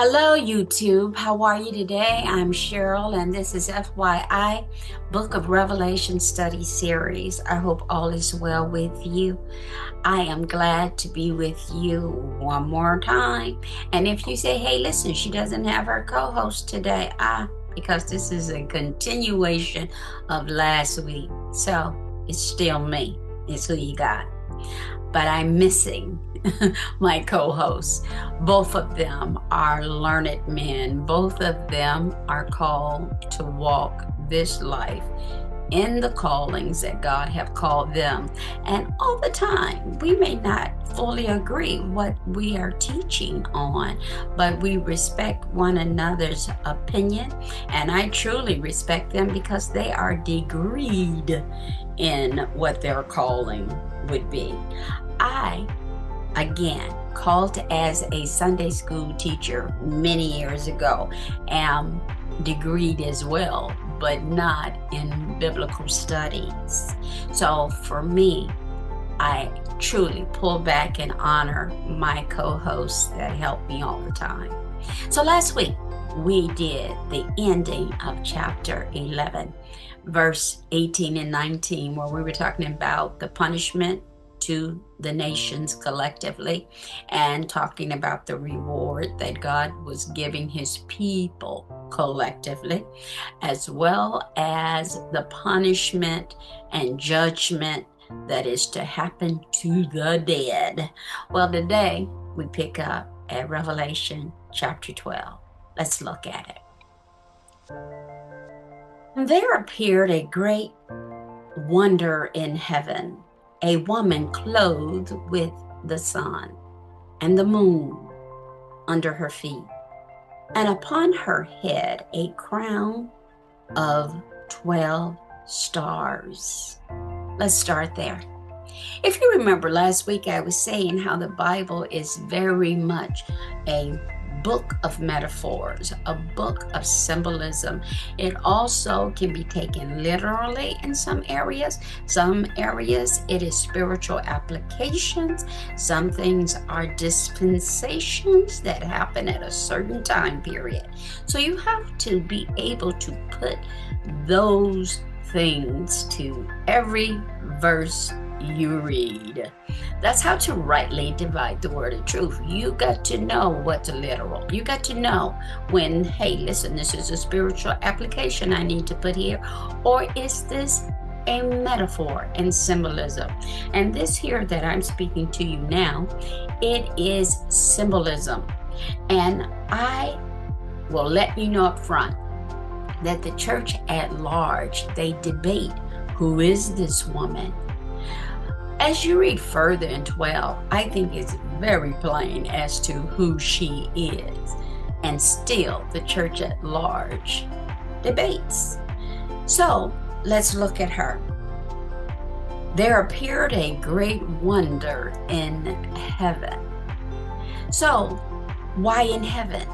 Hello, YouTube. How are you today? I'm Cheryl, and this is FYI Book of Revelation Study Series. I hope all is well with you. I am glad to be with you one more time. And if you say, hey, listen, she doesn't have her co host today, because this is a continuation of last week. So it's still me, it's who you got. But I'm missing my co hosts. Both of them are learned men, both of them are called to walk this life in the callings that God have called them. And all the time, we may not fully agree what we are teaching on, but we respect one another's opinion. And I truly respect them because they are degreed in what their calling would be. I, again, called as a Sunday school teacher many years ago, am degreed as well, but not in biblical studies. So for me, I truly pull back and honor my co-hosts that help me all the time. So last week, we did the ending of chapter 11, verse 18 and 19, where we were talking about the punishment to the nations collectively and talking about the reward that God was giving his people collectively, as well as the punishment and judgment that is to happen to the dead. Well, today we pick up at Revelation chapter 12. Let's look at it. And there appeared a great wonder in heaven, a woman clothed with the sun and the moon under her feet, and upon her head a crown of 12 stars. Let's start there. If you remember last week, I was saying how the Bible is very much a book of metaphors, a book of symbolism. It also can be taken literally in some areas. Some areas it is spiritual applications. Some things are dispensations that happen at a certain time period. So you have to be able to put those things to every verse you read. That's how to rightly divide the word of truth. You got to know what's literal. You got to know when, hey, listen, this is a spiritual application I need to put here, or is this a metaphor and symbolism? And this here that I'm speaking to you now, it is symbolism. And I will let you know up front that the church at large, they debate, who is this woman? As you read further in 12, I think it's very plain as to who she is. And still, the church at large debates. So let's look at her. There appeared a great wonder in heaven. So, why in heaven?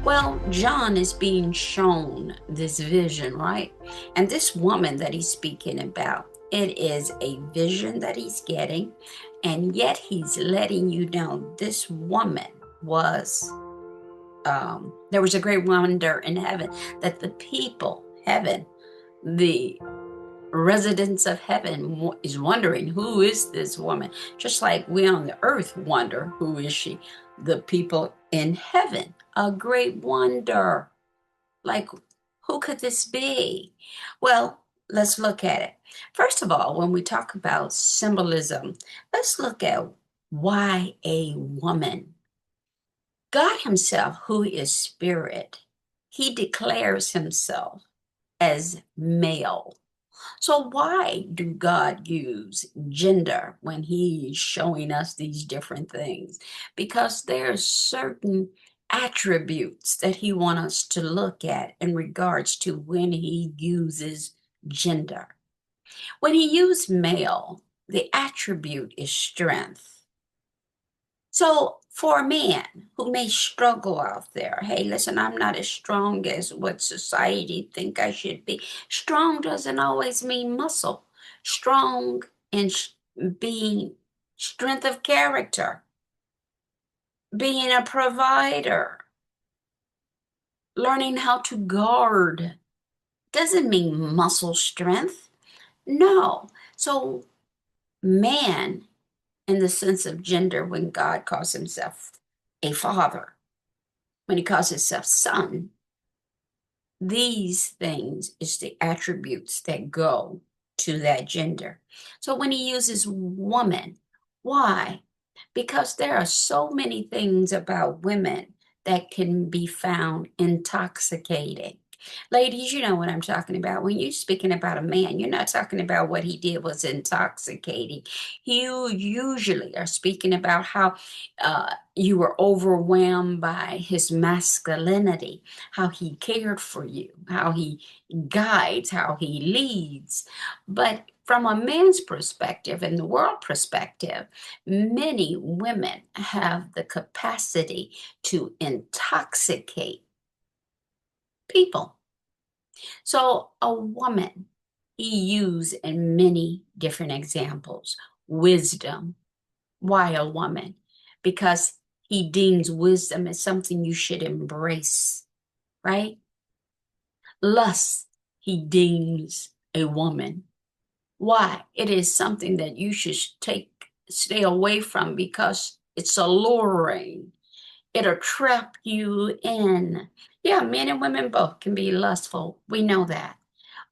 Well, John is being shown this vision, right? And this woman that he's speaking about, it is a vision that he's getting, and yet he's letting you know this woman was, there was a great wonder in heaven that the people, heaven, the residents of heaven is wondering, who is this woman? Just like we on the earth wonder, who is she? The people in heaven, a great wonder. Like, who could this be? Well, let's look at it. First of all, when we talk about symbolism, let's look at why a woman. God himself, who is spirit, he declares himself as male. So why do God use gender when he's showing us these different things? Because there's certain attributes that he wants us to look at in regards to when he uses gender. When he used male, the attribute is strength. So for a man who may struggle out there, hey, listen, I'm not as strong as what society think I should be. Strong doesn't always mean muscle. Strong and being strength of character, being a provider, Learning how to guard doesn't mean muscle strength. No. So, man, in the sense of gender, when God calls himself a father, when he calls himself son, these things is the attributes that go to that gender. So when he uses woman, why? Because there are so many things about women that can be found intoxicating. Ladies, you know what I'm talking about. When you're speaking about a man, you're not talking about what he did was intoxicating. You usually are speaking about how you were overwhelmed by his masculinity, how he cared for you, how he guides, how he leads. But from a man's perspective and the world perspective, many women have the capacity to intoxicate people. So a woman, he used in many different examples. Wisdom. Why a woman? Because he deems wisdom as something you should embrace, right? Lust, he deems a woman. Why? It is something that you should stay away from because it's alluring. It'll trap you in. Yeah, men and women both can be lustful. We know that.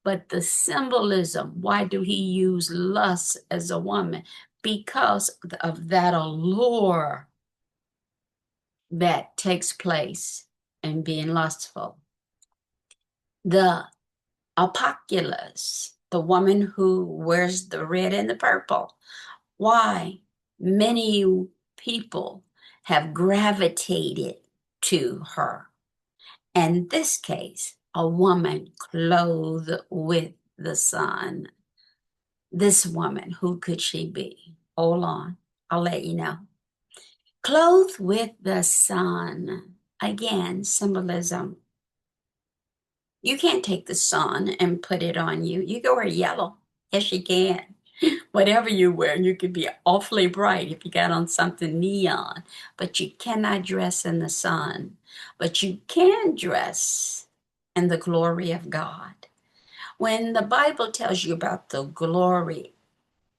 But the symbolism, why do he use lust as a woman? Because of that allure that takes place in being lustful. The apoculus, the woman who wears the red and the purple. Why? Many people have gravitated to her. In this case, a woman clothed with the sun. This woman, who could she be? Hold on, I'll let you know. Clothed with the sun. Again, symbolism. You can't take the sun and put it on you. You can wear yellow. Yes, you can. Whatever you wear, you could be awfully bright if you got on something neon, but you cannot dress in the sun. But you can dress in the glory of God. When the Bible tells you about the glory,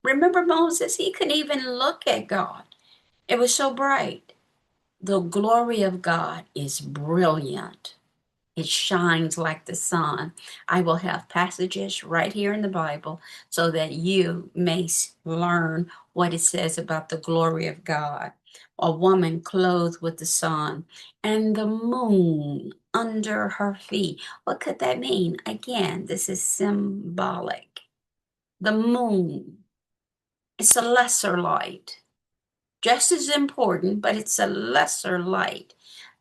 remember Moses? He couldn't even look at God. It was so bright. The glory of God is brilliant. It shines like the sun. I will have passages right here in the Bible so that you may learn what it says about the glory of God. A woman clothed with the sun and the moon under her feet. What could that mean? Again, this is symbolic. The moon, it's a lesser light, just as important, but it's a lesser light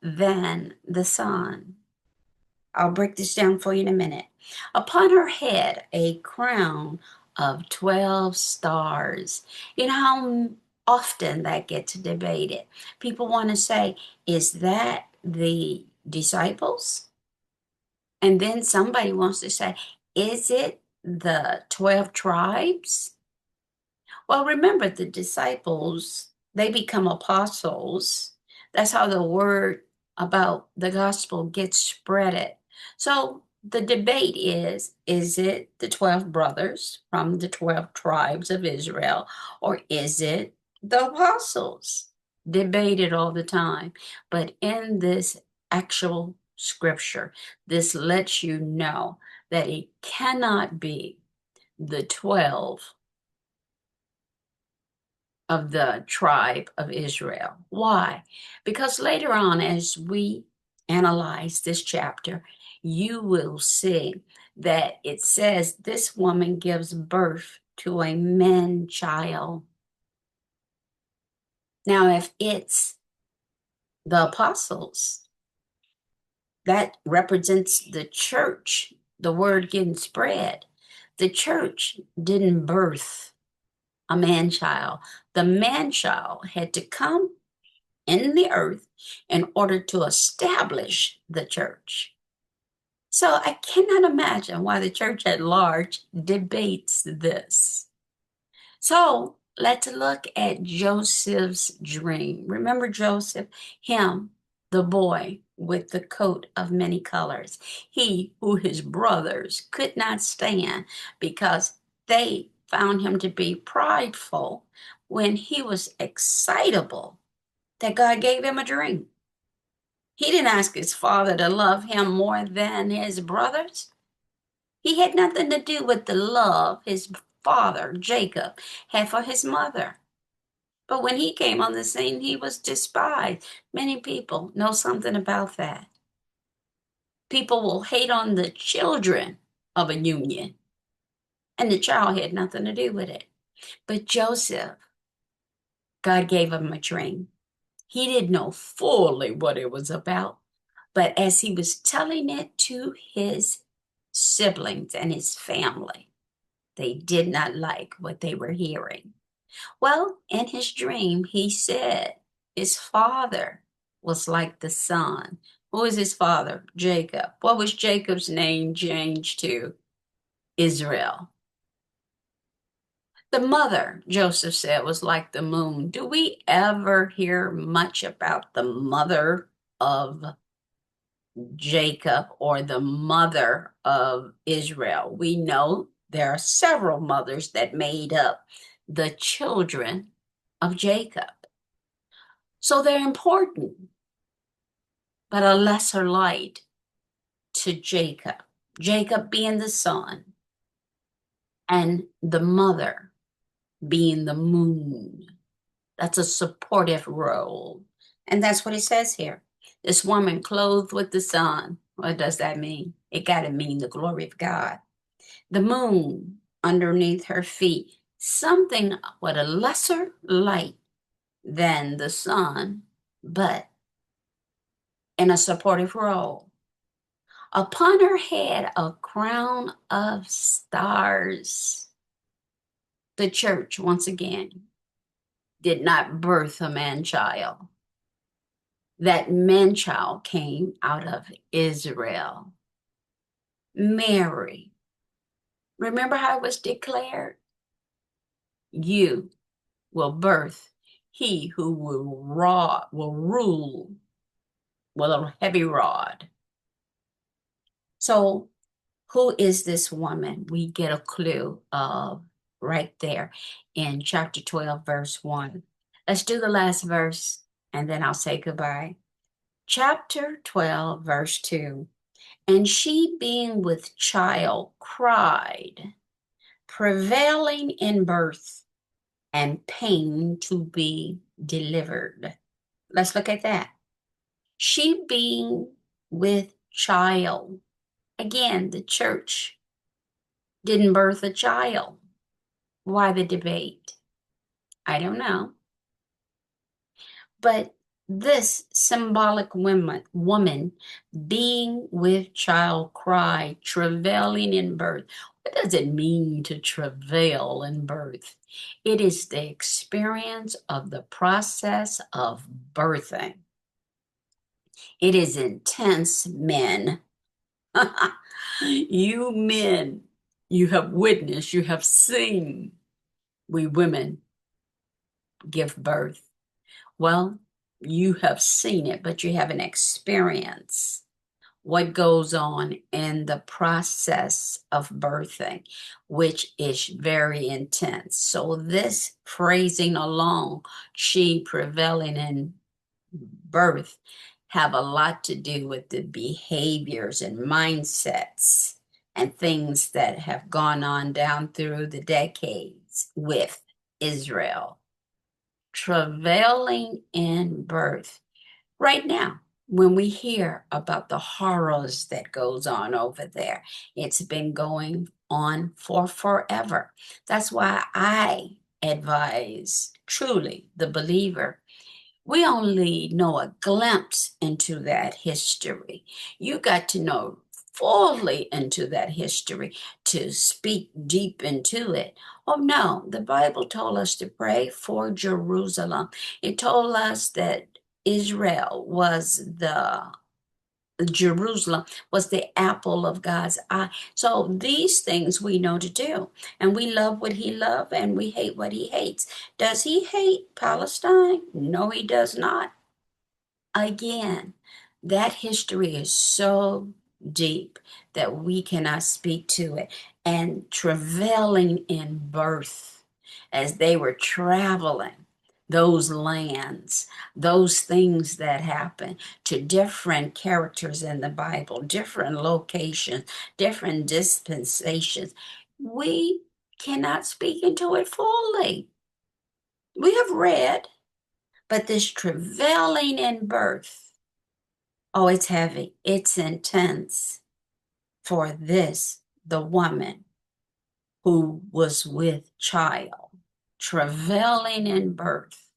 than the sun. I'll break this down for you in a minute. Upon her head, a crown of 12 stars. You know how often that gets debated? People want to say, is that the disciples? And then somebody wants to say, is it the 12 tribes? Well, remember the disciples, they become apostles. That's how the word about the gospel gets spreaded. So the debate is it the 12 brothers from the 12 tribes of Israel, or is it the apostles? Debated all the time. But in this actual scripture, this lets you know that it cannot be the 12 of the tribe of Israel. Why? Because later on, as we analyze this chapter, you will see that it says this woman gives birth to a man child. Now, if it's the apostles, that represents the church, the word getting spread. The church didn't birth a man child. The man child had to come in the earth in order to establish the church. So I cannot imagine why the church at large debates this. So let's look at Joseph's dream. Remember Joseph? Him, the boy, with the coat of many colors. He who his brothers could not stand because they found him to be prideful when he was excitable, that God gave him a dream. He didn't ask his father to love him more than his brothers. He had nothing to do with the love his father, Jacob, had for his mother. But when he came on the scene, he was despised. Many people know something about that. People will hate on the children of a union, and the child had nothing to do with it. But Joseph, God gave him a dream. He didn't know fully what it was about, but as he was telling it to his siblings and his family, they did not like what they were hearing. Well, in his dream, he said his father was like the son. Who is his father? Jacob. What was Jacob's name changed to? Israel. The mother, Joseph said, was like the moon. Do we ever hear much about the mother of Jacob or the mother of Israel? We know there are several mothers that made up the children of Jacob. So they're important, but a lesser light to Jacob. Jacob being the son and the mother being the moon. That's a supportive role. And that's what it says here. This woman clothed with the sun. What does that mean? It got to mean the glory of God. The moon underneath her feet. Something with a lesser light than the sun, but in a supportive role. Upon her head, a crown of stars. The church, once again, did not birth a man child. That man child came out of Israel. Mary. Remember how it was declared? You will birth he who will rule with a heavy rod. So who is this woman? We get a clue of right there in chapter 12, verse 1. Let's do the last verse and then I'll say goodbye. Chapter 12, verse 2. And she being with child cried, prevailing in birth and pain to be delivered. Let's look at that. She being with child. Again, the church didn't birth a child. Why the debate? I don't know. But this symbolic woman being with child cried, travailing in birth. What does it mean to travail in birth? It is the experience of the process of birthing. It is intense, men. You men, you have witnessed, you have seen we women give birth. Well, you have seen it, but you haven't experienced what goes on in the process of birthing, which is very intense. So this phrasing alone, she prevailing in birth, have a lot to do with the behaviors and mindsets and things that have gone on down through the decades with Israel. Travailing in birth. Right now, when we hear about the horrors that goes on over there, it's been going on for forever. That's why I advise truly the believer. We only know a glimpse into that history. You got to know fully into that history to speak deep into it. Oh no, the Bible told us to pray for Jerusalem. It told us that Israel was the Jerusalem was the apple of God's eye. So these things we know to do. And we love what he loves and we hate what he hates. Does he hate Palestine? No, he does not. Again, That history is so deep that we cannot speak to it. And travailing in birth as they were traveling those lands, those things that happen to different characters in the Bible, different locations, different dispensations. We cannot speak into it fully. We have read, but this travailing in birth, oh, it's heavy, it's intense for this, the woman who was with child, travailing in birth.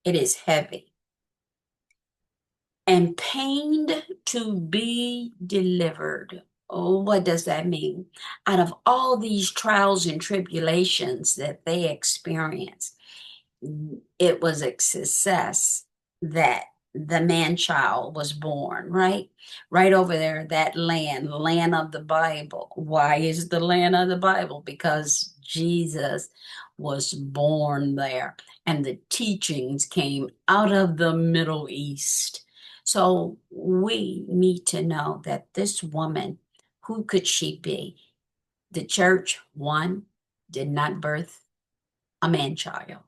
It is heavy. And pained to be delivered. Oh, what does that mean? Out of all these trials and tribulations that they experienced, it was a success that the man child was born, right? Right over there, that land of the Bible. Why is the land of the Bible? Because Jesus was born there, and the teachings came out of the Middle East. So we need to know that this woman, who could she be? The church, one, did not birth a man child.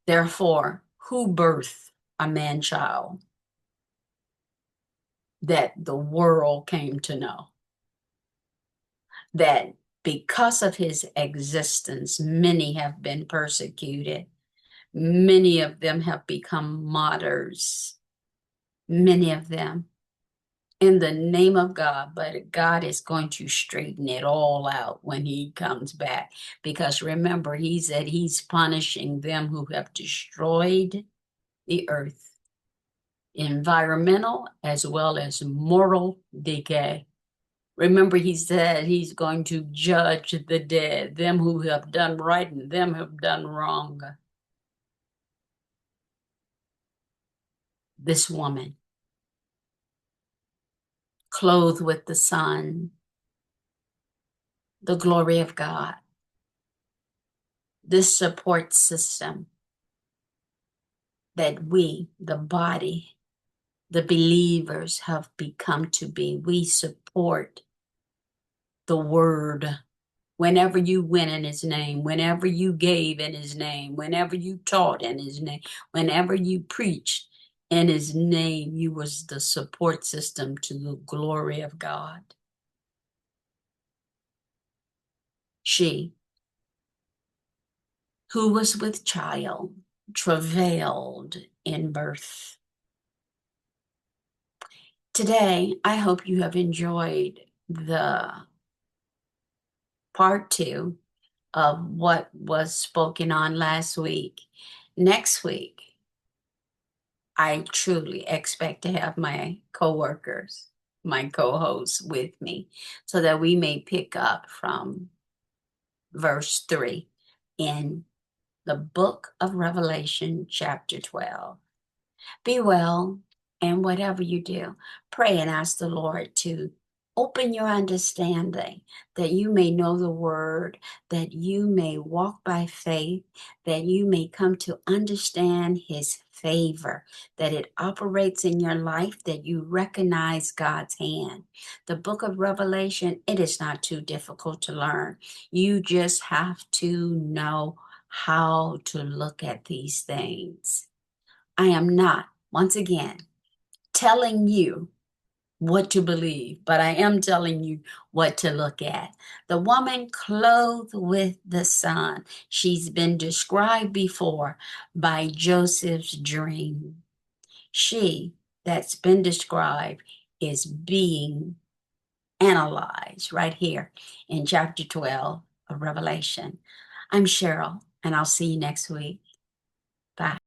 Therefore, who birthed a man child that the world came to know? That because of his existence, many have been persecuted. Many of them have become martyrs. Many of them in the name of God, but God is going to straighten it all out when he comes back. Because remember, he said he's punishing them who have destroyed the earth, environmental as well as moral decay. Remember, he said he's going to judge the dead, them who have done right and them who have done wrong. This woman, clothed with the sun, the glory of God, this support system that we, the body, the believers have become to be. We support the word. Whenever you went in his name, whenever you gave in his name, whenever you taught in his name, whenever you preached in his name, you was the support system to the glory of God. She, who was with child, travailed in birth. Today, I hope you have enjoyed the part 2 of what was spoken on last week. Next week, I truly expect to have my coworkers, my co-hosts with me, so that we may pick up from verse 3 in the book of Revelation, chapter 12. Be well, and whatever you do, pray and ask the Lord to open your understanding, that you may know the word, that you may walk by faith, that you may come to understand his favor, that it operates in your life, that you recognize God's hand. The book of Revelation, it is not too difficult to learn. You just have to know how to look at these things. I am not, once again, telling you what to believe, but I am telling you what to look at. The woman clothed with the sun, she's been described before by Joseph's dream. She that's been described is being analyzed right here in chapter 12 of Revelation. I'm Cheryl, and I'll see you next week. Bye.